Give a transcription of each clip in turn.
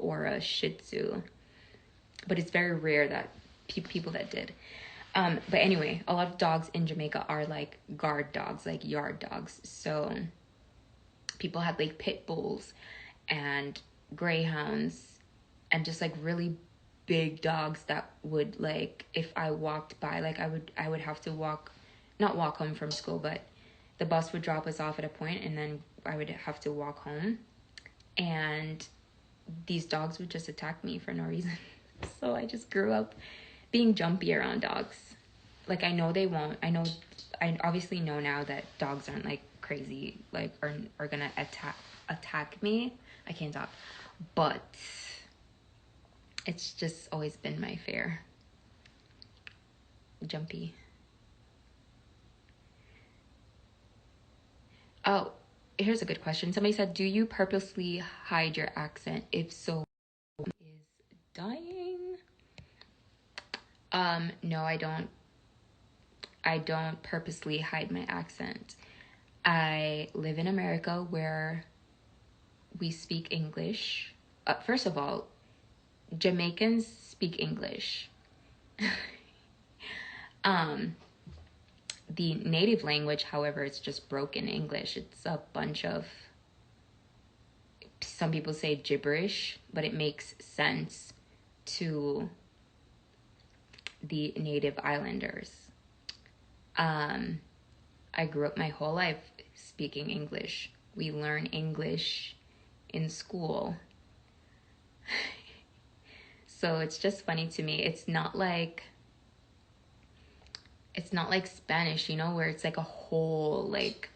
or a Shih Tzu. But it's very rare that people that did. But anyway, a lot of dogs in Jamaica are like guard dogs, like yard dogs. So people had like pit bulls and greyhounds and just like really big dogs that would, like, if I walked by, like I would have to not walk home from school, but the bus would drop us off at a point and then I would have to walk home, and these dogs would just attack me for no reason. So I just grew up being jumpy around dogs. Like, I know they won't. I obviously know now that dogs aren't like crazy, like are gonna attack me. I can't talk. But it's just always been my fear. Jumpy. Oh, here's a good question. Somebody said, do you purposely hide your accent? If so, is dying? No, I don't. I don't purposely hide my accent. I live in America where we speak English. First of all, Jamaicans speak English. The native language, however, it's just broken English. It's a bunch of, some people say gibberish, but it makes sense to the native islanders. I grew up my whole life speaking English. We learn English in school. So it's just funny to me. It's not like Spanish, you know, where it's like a whole like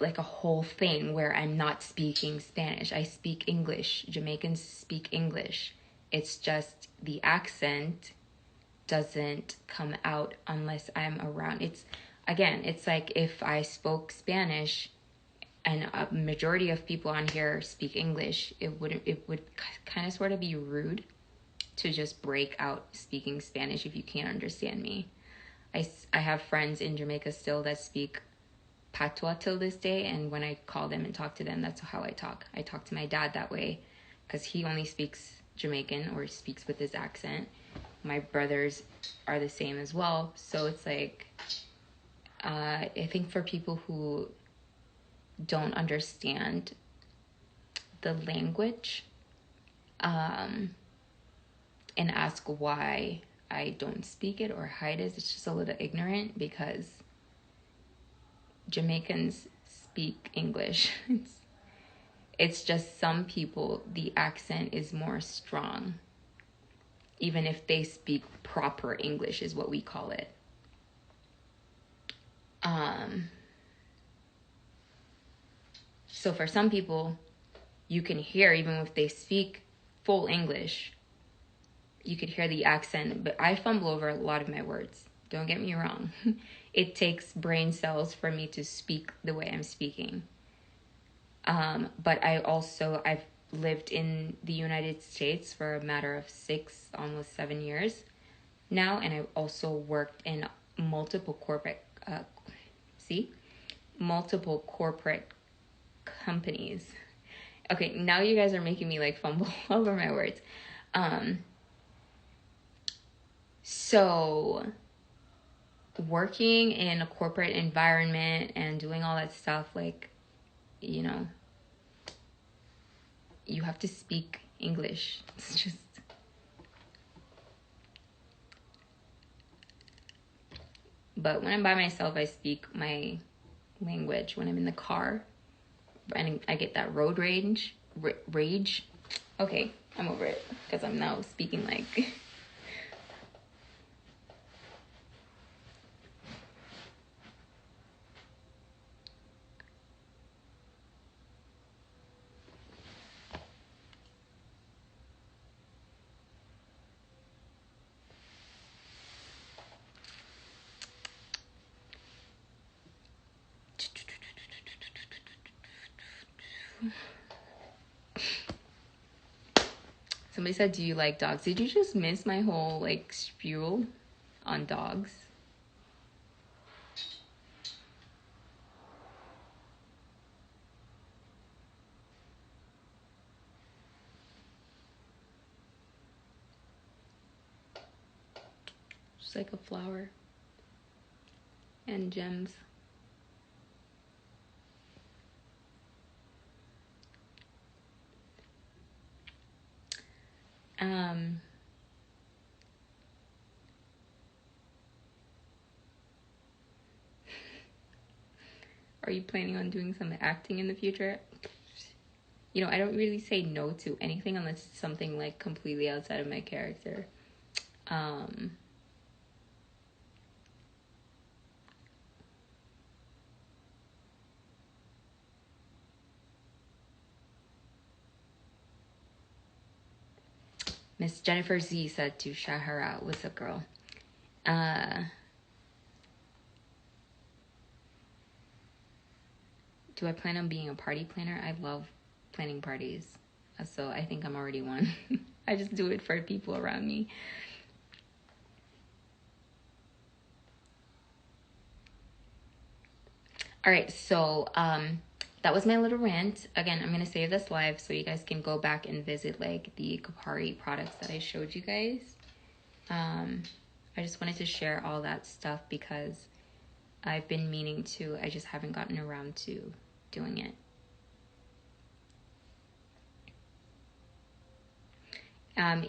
a whole thing where I'm not speaking Spanish. I speak English. Jamaicans speak English. It's just the accent doesn't come out unless I'm around. It's like if I spoke Spanish and a majority of people on here speak English, it would kind of sort of be rude to just break out speaking Spanish if you can't understand me. I have friends in Jamaica still that speak Patois till this day, and when I call them and talk to them, that's how I talk. I talk to my dad that way because he only speaks Jamaican or speaks with his accent. My brothers are the same as well. So it's like, I think for people who don't understand the language, and ask why I don't speak it or hide it, it's just a little ignorant, because Jamaicans speak English. It's just some people, the accent is more strong. Even if they speak proper English is what we call it. So for some people, you can hear, even if they speak full English, you could hear the accent, but I fumble over a lot of my words. Don't get me wrong. It takes brain cells for me to speak the way I'm speaking. But I've lived in the United States for a matter of 6, almost 7 years now, and I've also worked in multiple corporate companies. Okay, now you guys are making me like fumble over my words. So working in a corporate environment and doing all that stuff, like, you know, you have to speak English. It's just, but when I'm by myself, I speak my language. When I'm in the car and I get that road rage. Okay, I'm over it because I'm now speaking like Somebody said, do you like dogs? Did you just miss my whole like spiel on dogs? Just like a flower and gems. Are you planning on doing some acting in the future? You know, I don't really say no to anything unless it's something like completely outside of my character. Miss Jennifer Z said to Shahara, what's up, girl? Do I plan on being a party planner? I love planning parties. So I think I'm already one. I just do it for people around me. All right, so that was my little rant. Again, I'm going to save this live so you guys can go back and visit like the Kapari products that I showed you guys. I just wanted to share all that stuff because I've been meaning to. I just haven't gotten around to doing it.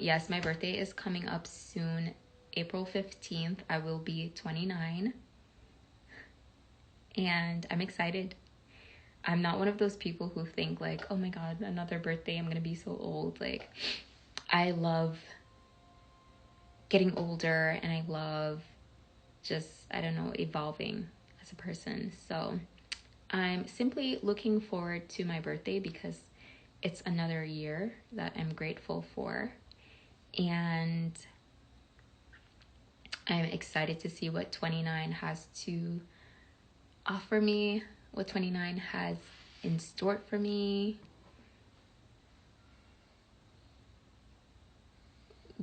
Yes, my birthday is coming up soon. April 15th, I will be 29. And I'm excited. I'm not one of those people who think like, oh my God, another birthday, I'm going to be so old. Like, I love getting older and I love just, I don't know, evolving as a person. So I'm simply looking forward to my birthday because it's another year that I'm grateful for. And I'm excited to see what 29 has to offer me, what 29 has in store for me.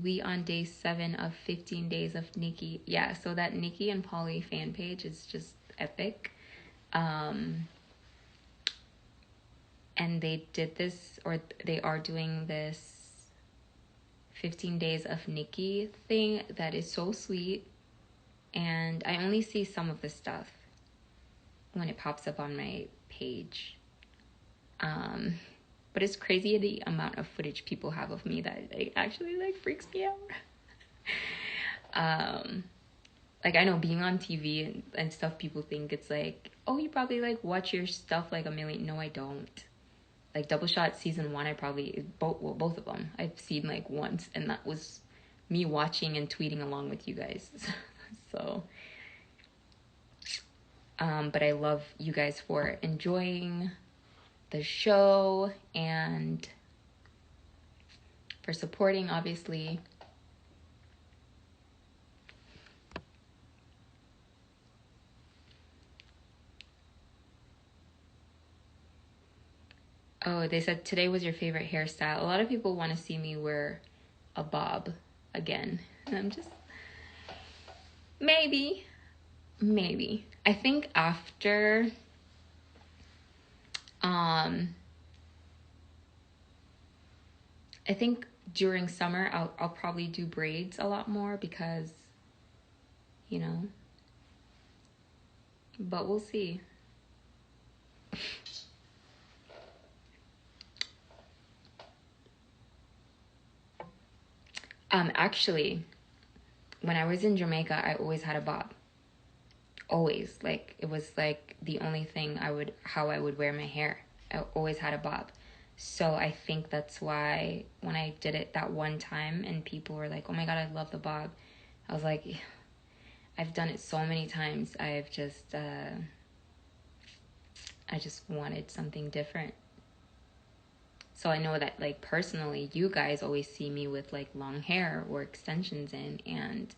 We on day 7 of 15 days of Nikki. Yeah, so that Nikki and Polly fan page is just epic. And they did this, or they are doing this 15 days of Nikki thing that is so sweet. And I only see some of the stuff when it pops up on my page. But it's crazy the amount of footage people have of me that like, actually like freaks me out. Like I know being on TV and stuff, people think it's like, oh, you probably like watch your stuff like a million. No, I don't. Like Double Shot season 1, I probably both of them I've seen like once, and that was me watching and tweeting along with you guys. So, but I love you guys for enjoying the show and for supporting, obviously. Oh, they said today was your favorite hairstyle. A lot of people want to see me wear a bob again. And I'm just, maybe. I think after, I think during summer, I'll probably do braids a lot more because, you know, but we'll see. Actually, when I was in Jamaica, I always had a bob. Always. Like, it was like the only thing how I would wear my hair. I always had a bob. So I think that's why when I did it that one time and people were like, oh my God, I love the bob. I was like, I've done it so many times. I just wanted something different. So I know that like personally, you guys always see me with like long hair or extensions in, and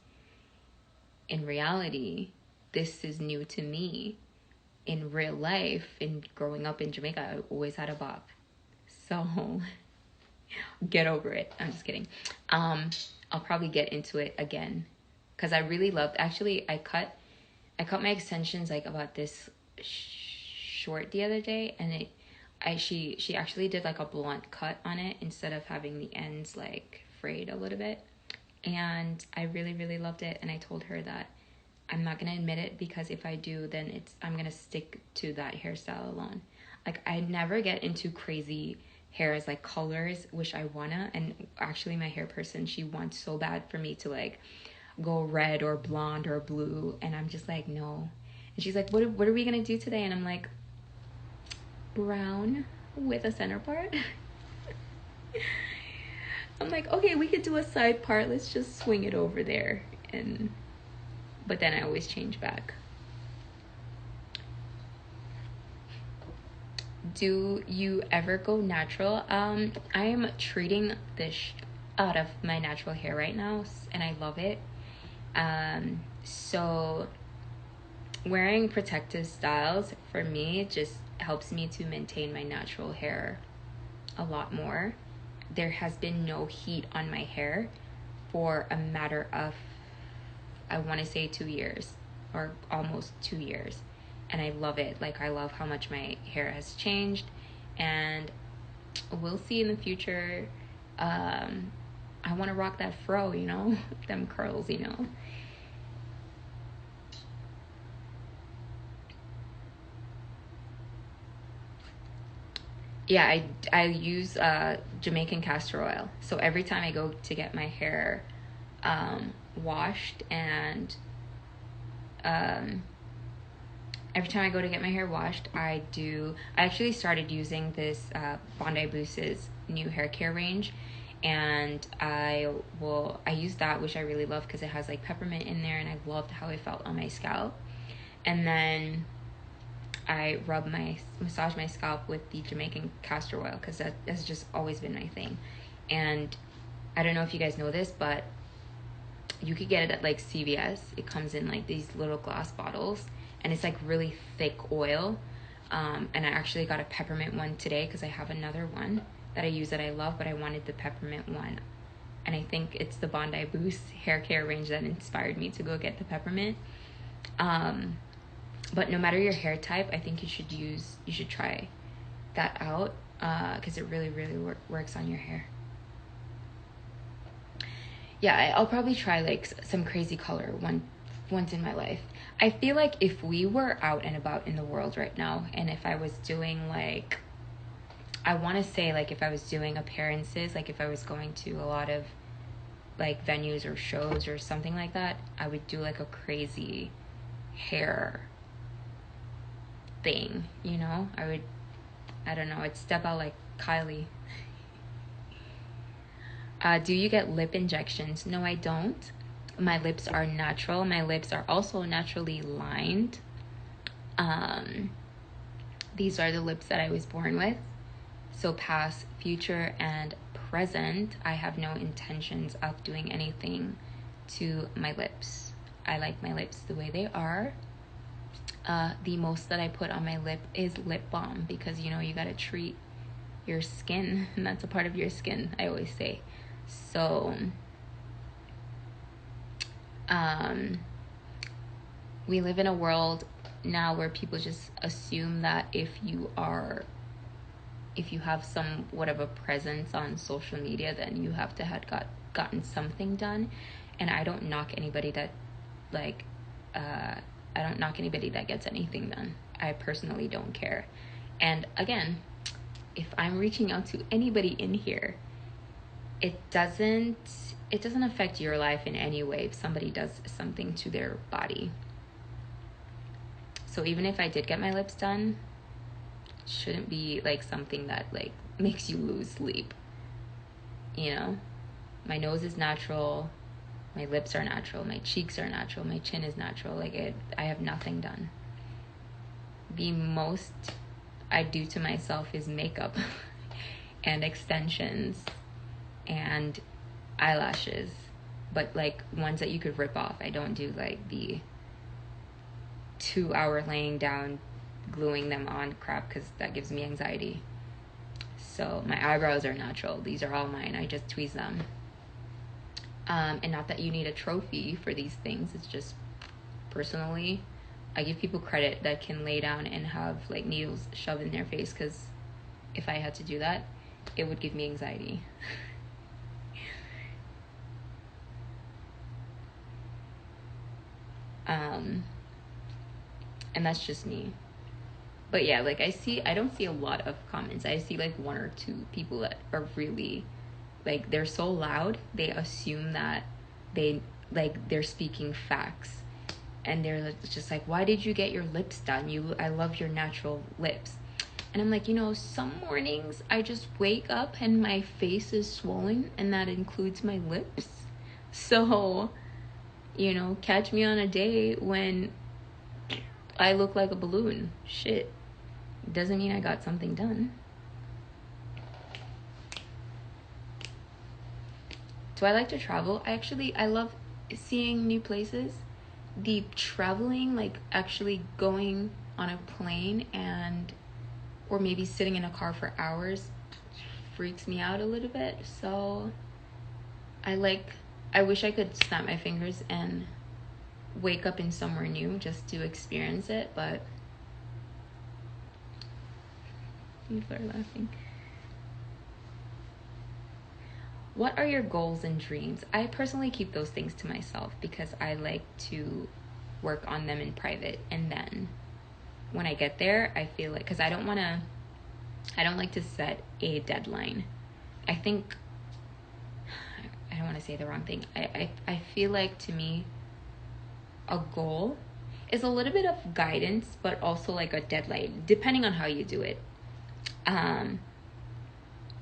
in reality, this is new to me. In real life, in growing up in Jamaica, I always had a bob. So get over it. I'm just kidding. I'll probably get into it again because I really loved. Actually, I cut my extensions like about this short the other day, and she actually did like a blunt cut on it instead of having the ends like frayed a little bit. And I really, really loved it. And I told her that I'm not going to admit it, because if I do, then I'm going to stick to that hairstyle alone. Like, I never get into crazy hairs, like colors, which I wanna. And actually, my hair person, she wants so bad for me to like go red or blonde or blue. And I'm just like, no. And she's like, what are we going to do today? And I'm like, brown with a center part. I'm like, okay, we could do a side part. Let's just swing it over there. But then I always change back. Do you ever go natural? I am treating the out of my natural hair right now, and I love it. So wearing protective styles for me just helps me to maintain my natural hair a lot more. There has been no heat on my hair for a matter of, I want to say 2 years, or almost 2 years. And I love it. Like, I love how much my hair has changed, and we'll see in the future. I want to rock that fro, you know, them curls, you know. Yeah, I use Jamaican castor oil. So every time I go to get my hair washed, and every time I go to get my hair washed, I actually started using this Bondi Boost's new hair care range, and I use that, which I really love because it has like peppermint in there, and I loved how it felt on my scalp. And then I massage my scalp with the Jamaican castor oil, because that has just always been my thing. And I don't know if you guys know this, but you could get it at like CVS. It comes in like these little glass bottles, and it's like really thick oil. And I actually got a peppermint one today because I have another one that I use that I love, but I wanted the peppermint one. And I think it's the Bondi Boost hair care range that inspired me to go get the peppermint. But no matter your hair type, I think you should try that out, because it really, really works on your hair. Yeah, I'll probably try like some crazy color once in my life. I feel like if we were out and about in the world right now, and if I was doing like, I want to say like if I was doing appearances, like if I was going to a lot of like venues or shows or something like that, I would do like a crazy hair thing, you know? I don't know, I'd step out like Kylie. Do you get lip injections? No, I don't. My lips are natural. My lips are also naturally lined. These are the lips that I was born with. So past, future, and present, I have no intentions of doing anything to my lips. I like my lips the way they are. The most that I put on my lip is lip balm, because you know you gotta treat your skin, and that's a part of your skin, I always say. So we live in a world now where people just assume that if you have somewhat of a presence on social media, then you have to have gotten something done. And I don't knock anybody that gets anything done. I personally don't care. And again, if I'm reaching out to anybody in here, it doesn't affect your life in any way if somebody does something to their body. So even if I did get my lips done, it shouldn't be like something that like makes you lose sleep. You know, my nose is natural, my lips are natural, my cheeks are natural, my chin is natural. Like I have nothing done. The most I do to myself is makeup and extensions and eyelashes, but like ones that you could rip off. I don't do like the 2-hour laying down gluing them on crap, because that gives me anxiety. So my eyebrows are natural. These are all mine. I just tweeze them. And not that you need a trophy for these things. It's just personally, I give people credit that can lay down and have like needles shoved in their face, because if I had to do that, it would give me anxiety. And that's just me. But yeah, like I don't see a lot of comments. I see like one or two people that are really, like, they're so loud, they assume that they're speaking facts. And they're just like, why did you get your lips done? I love your natural lips. And I'm like, some mornings I just wake up and my face is swollen, and that includes my lips. So, catch me on a day when I look like a balloon. Shit. Doesn't mean I got something done. Do I like to travel? I love seeing new places. The traveling, like actually going on a plane or maybe sitting in a car for hours, freaks me out a little bit. So I wish I could snap my fingers and wake up in somewhere new just to experience it, but people are laughing. What are your goals and dreams? I personally keep those things to myself because I like to work on them in private, and then when I get there, I feel like, because I don't like to set a deadline. I don't want to say the wrong thing. I feel like, to me, a goal is a little bit of guidance, but also like a deadline, depending on how you do it.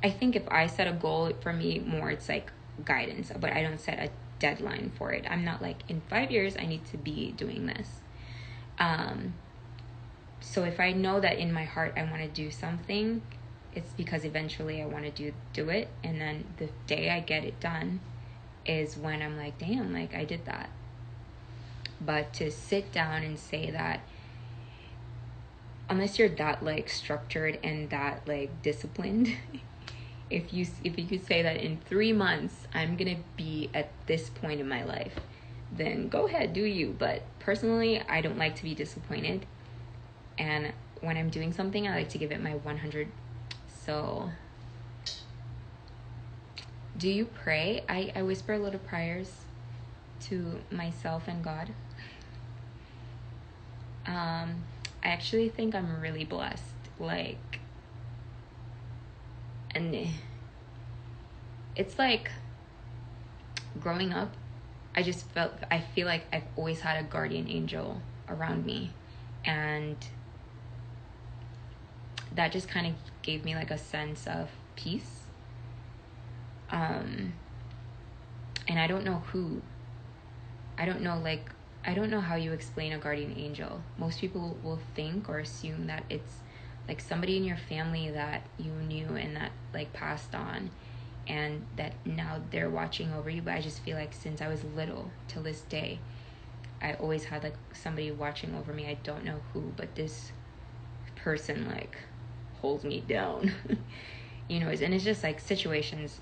I think if I set a goal, for me, more it's like guidance, but I don't set a deadline for it. I'm not like, in 5 years I need to be doing this. So if I know that in my heart I want to do something, it's because eventually I want to do it, and then the day I get it done is when I'm like, damn, like I did that. But to sit down and say that, unless you're that like structured and that like disciplined, if you could say that in 3 months I'm gonna be at this point in my life, then go ahead, do you. But personally, I don't like to be disappointed, and when I'm doing something, I like to give it my 100. So, do you pray? I whisper little prayers to myself and God. I actually think I'm really blessed. Like, and it's like, growing up, I feel like I've always had a guardian angel around me, and that just kind of gave me like a sense of peace. And I don't know how you explain a guardian angel. Most people will think or assume that it's like somebody in your family that you knew and that like passed on, and that now they're watching over you. But I just feel like since I was little till this day, I always had like somebody watching over me. I don't know who, but this person like holds me down. And it's just like situations,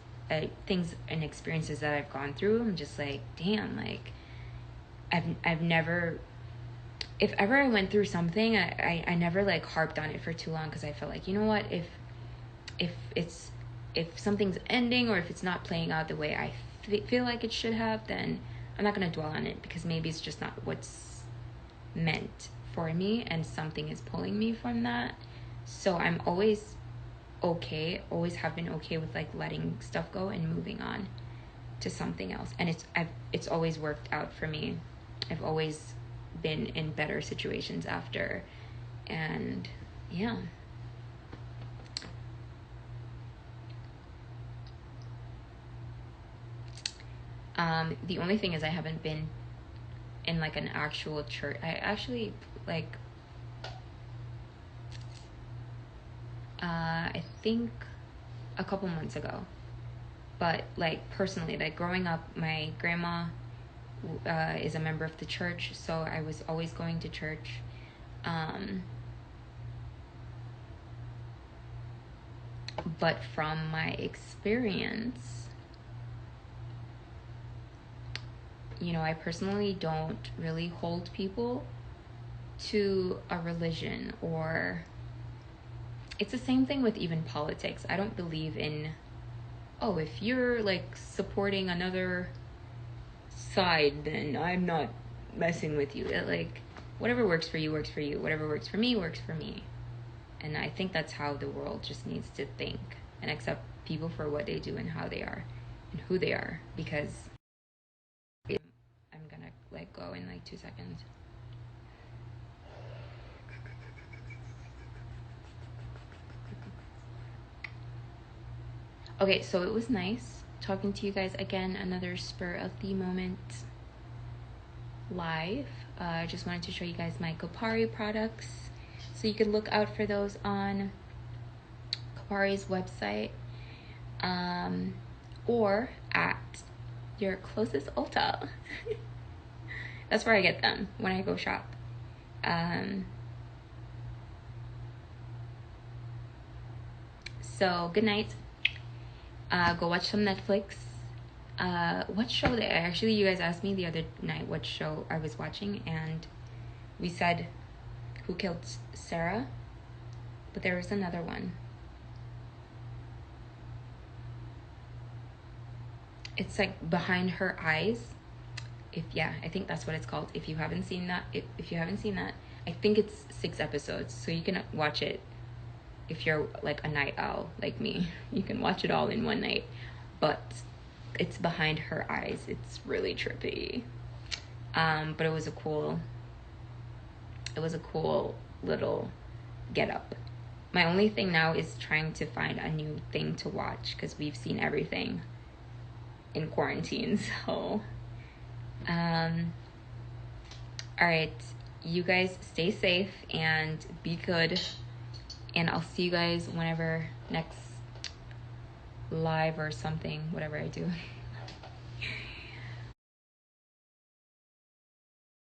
things and experiences that I've gone through. I'm just like, damn, like I've never, if ever I went through something, I never like harped on it for too long, because I felt like, you know what, if something's ending, or if it's not playing out the way I feel like it should have, then I'm not going to dwell on it, because maybe it's just not what's meant for me, and something is pulling me from that. So I'm always have been okay with like letting stuff go and moving on to something else. And it's always worked out for me. I've always been in better situations after. And yeah. The only thing is I haven't been in like an actual church. I actually like, I think a couple months ago. But like personally, like growing up, my grandma is a member of the church, so I was always going to church. But from my experience, I personally don't really hold people to a religion, or it's the same thing with even politics. I don't believe in, if you're like supporting another side, then I'm not messing with you. It, like, whatever works for you works for you. Whatever works for me works for me. And I think that's how the world just needs to think and accept people for what they do and how they are and who they are. Because I'm gonna let go in like 2 seconds. Okay, so it was nice talking to you guys again. Another spur of the moment live. I just wanted to show you guys my Kopari products, so you could look out for those on Kopari's website, or at your closest Ulta. That's where I get them when I go shop. So good night. Go watch some Netflix. What show that actually you guys asked me the other night what show I was watching, and we said Who Killed Sarah, but there was another one. It's like Behind Her Eyes. I think that's what it's called. If you haven't seen that, I think it's 6 episodes, so you can watch it. If you're like a night owl like me, you can watch it all in one night. But it's Behind Her Eyes. It's really trippy. But it was a cool little get up. My only thing now is trying to find a new thing to watch, because we've seen everything in quarantine. So all right, you guys stay safe and be good, and I'll see you guys whenever next live or something, whatever I do.